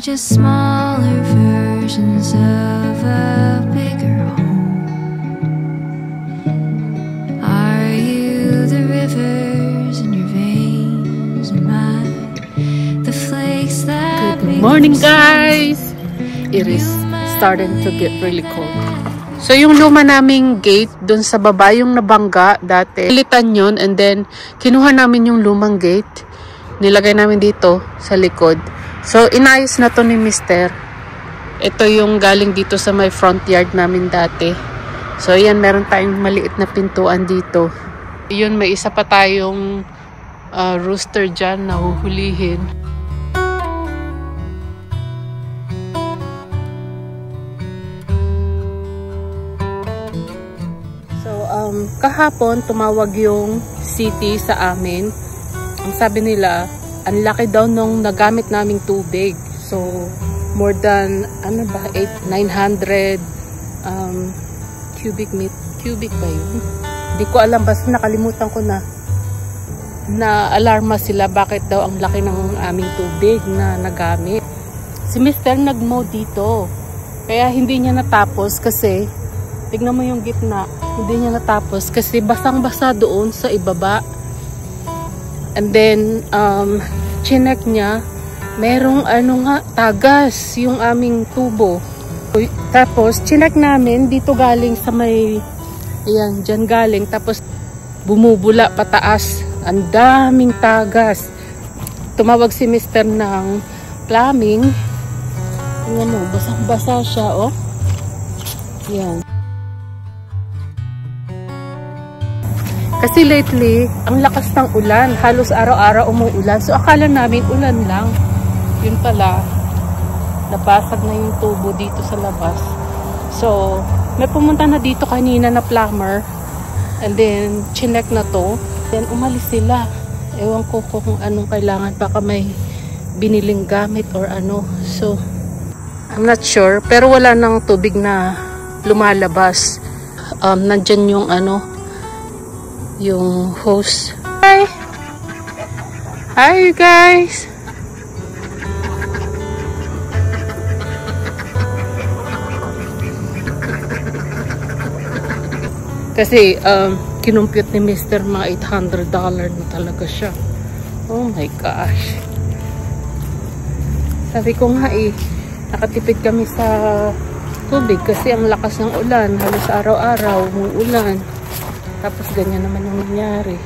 just smaller versions of a bigger home. Are you the rivers in your veins and mine, the flakes that Good morning, guys! It is starting to get really cold. So yung luma naming gate dun sa baba, yung nabangga dati, pilitan yun, and then kinuha namin yung lumang gate, nilagay namin dito sa likod. So inayos na to ni Mister. Ito yung galing dito sa may front yard namin dati. So yan, meron tayong maliit na pintuan dito. Yun, may isa pa tayong rooster dyan na huhulihin. Kahapon tumawag yung city sa amin. Ang sabi nila, ang laki daw nung nagamit naming tubig. So more than 900 cubic ba yun? Hindi ko alam, basta nakalimutan ko na alarma sila bakit daw ang laki ng aming tubig na nagamit. Si Mr. nagmow dito, kaya hindi niya natapos kasi tignan mo yung gitna, hindi niya natapos kasi basang-basa doon sa ibaba. And then, chinek niya, merong tagas yung aming tubo. Tapos, chinek namin, dito galing sa may, ayan, dyan galing. Tapos, bumubula pataas. Ang daming tagas. Tumawag si Mr. ng plumbing. Tingnan mo, basang-basa siya, oh. Ayan. Kasi lately, ang lakas ng ulan. Halos araw-araw umuulan. So, akala namin ulan lang. Yun pala, nabasag na yung tubo dito sa labas. So, may pumunta na dito kanina na plumber. And then, chinek na to. Then, umalis sila. Ewan ko kung anong kailangan. Baka may biniling gamit or ano. So, I'm not sure. Pero wala nang tubig na lumalabas. Nandyan yung yung hose. Hi! Hi, you guys! Kasi, kinumpute ni Mr. mga $800 na talaga siya. Oh my gosh. Sabi ko nga nakatipid kami sa tubig kasi ang lakas ng ulan. Halos araw-araw, umuulan. Tapos ganyan naman yung nangyari.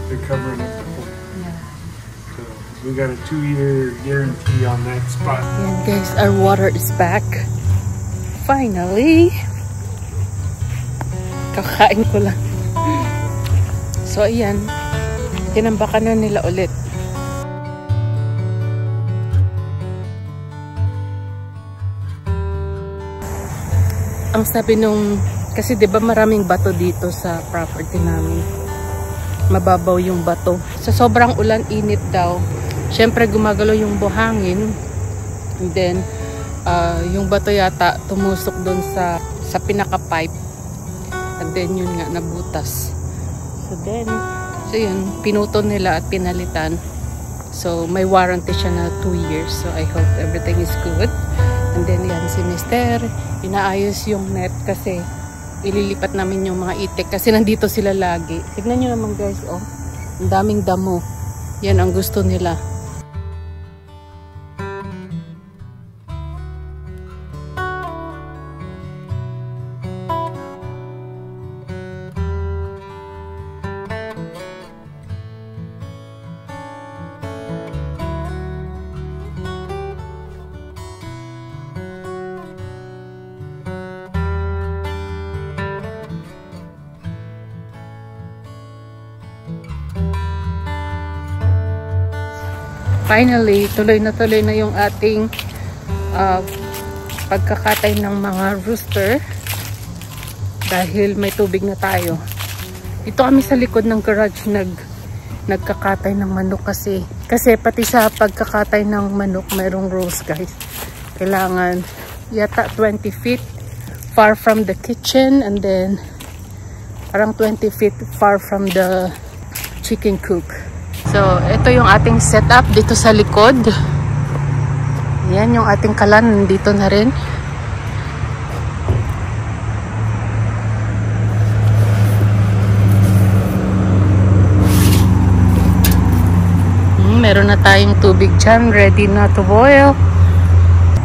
They're covering up the hole. Yeah. So we got a 2-year guarantee on that spot. And guys, our water is back. Finally. Kakain ko lang. So ayan, tinambakan na nila ulit. Ang sabi nung, kasi 'di ba maraming bato dito sa property namin. Mababaw yung bato. Sa sobrang ulan, init daw. Syempre gumagalaw yung buhangin. And then yung bato yata tumusok doon sa pinaka-pipe. And then yun nga nabutas. So yun, pinuto nila at pinalitan. So may warranty siya na 2 years. So I hope everything is good. And then yan si Mister, inaayos yung net kasi ililipat namin yung mga itik kasi nandito sila lagi. Tignan nyo naman guys, oh. Ang daming damo. Yan ang gusto nila. Finally, tuloy na yung ating pagkakatay ng mga rooster dahil may tubig na tayo. Dito kami sa likod ng garage nagkakatay ng manok kasi pati sa pagkakatay ng manok mayroong rules guys. Kailangan yata 20 feet far from the kitchen and then parang 20 feet far from the chicken coop. So, ito yung ating setup dito sa likod. Yan yung ating kalan, dito na rin. Meron na tayong tubig dyan, ready na to boil.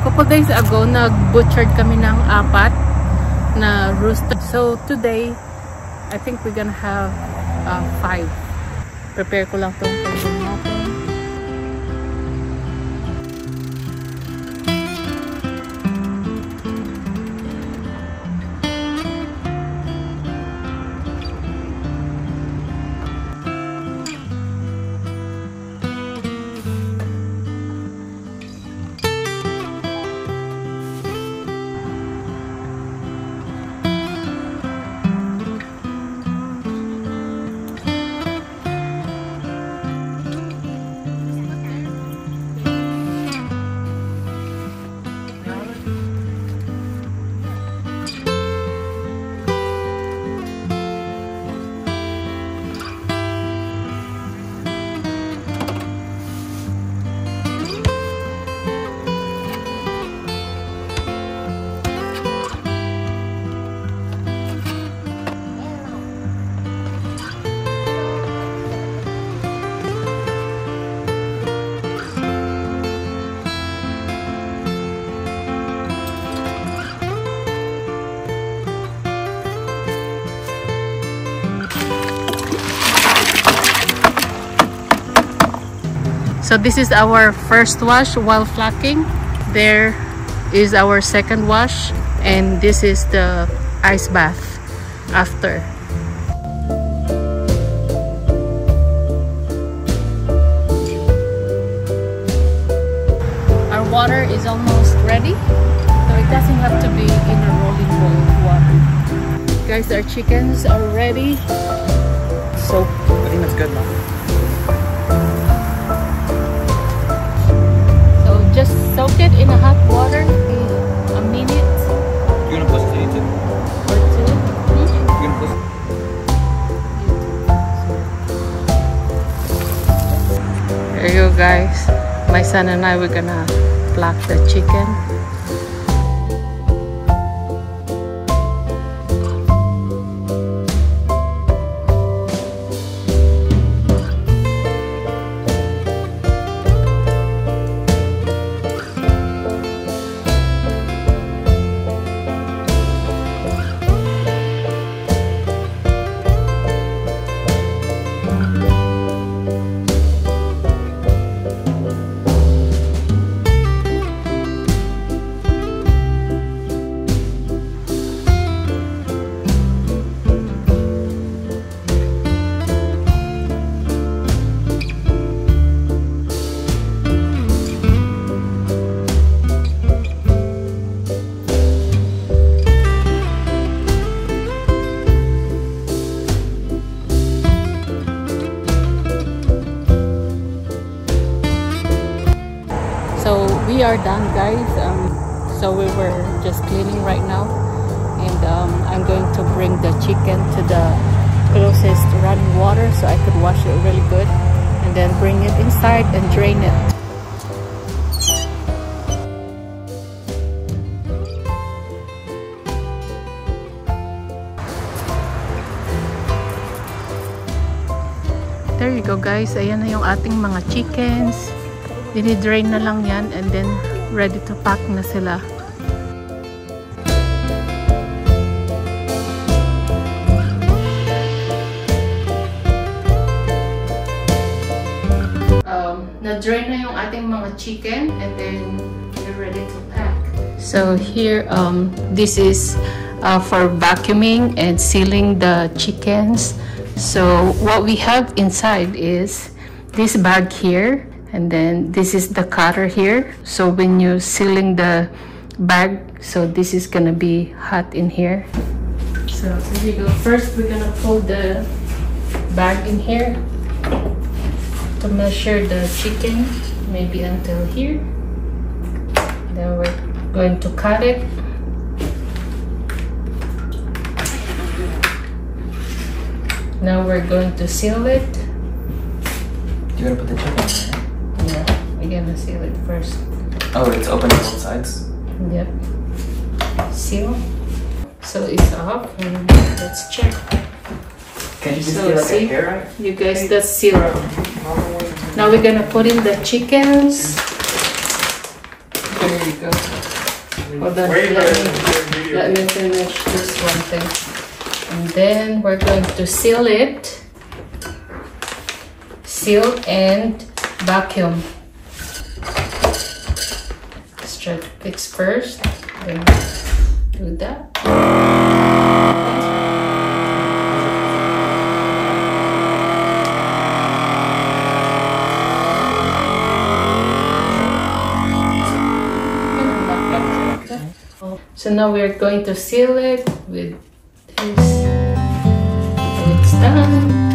Couple days ago, nag-butchered kami ng 4 na rooster. So, today, I think we're gonna have 5. Prepare ko lang itong tubig natin. So this is our first wash while flocking. There is our second wash, and this is the ice bath after. Our water is almost ready, so it doesn't have to be in a rolling bowl of water. Guys, our chickens are ready. So I think that's good now. Just soak it in a hot water a minute. You're gonna push it or 2. You're gonna push it. There you go guys. My son and I, we're gonna flock the chicken. We are done guys, so we were just cleaning right now, and I'm going to bring the chicken to the closest running water so I could wash it really good, and then bring it inside and drain it. There you go guys, ayan na yung ating mga chickens. Dinidrain na lang yan and then ready to pack na sila. Na-drain na yung ating mga chicken and then we're ready to pack. So here, this is for vacuuming and sealing the chickens. So what we have inside is this bag here, and then this is the cutter here. So when you're sealing the bag, so this is gonna be hot in here. So here you go. First we're gonna pull the bag in here to measure the chicken, maybe until here. Then we're going to cut it. Now we're going to seal it. You're gonna put the chicken in there? Yeah, we're gonna seal it first. Oh, it's open on both sides? Yep. Seal. So it's off, and let's check. Can you just So get like see, a hair? you guys, that's sealed. Now we're gonna put in the chickens. There you go. Hold on, let me finish this one thing. And then we're going to seal it. Seal and vacuum. Let's try to fix first. Then do that. So now we're going to seal it with this. So it's done.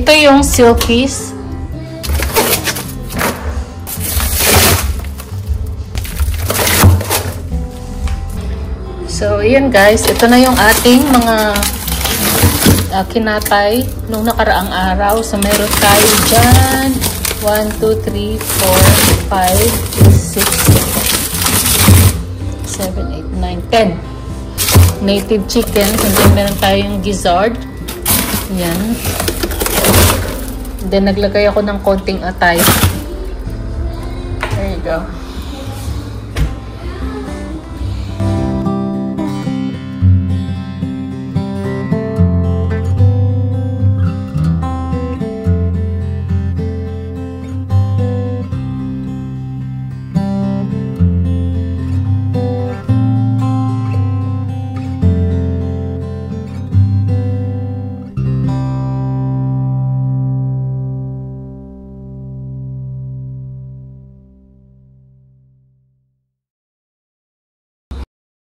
Ito yung silkies. So, yun guys. Ito na yung ating mga kinatay nung nakaraang araw. So, meron tayo dyan 1, 2, 3, 4, 5, 6, 7, 8, 9, 10 native chicken. And then meron tayong gizzard. Yan. And then naglagay ako ng konting atay. There you go.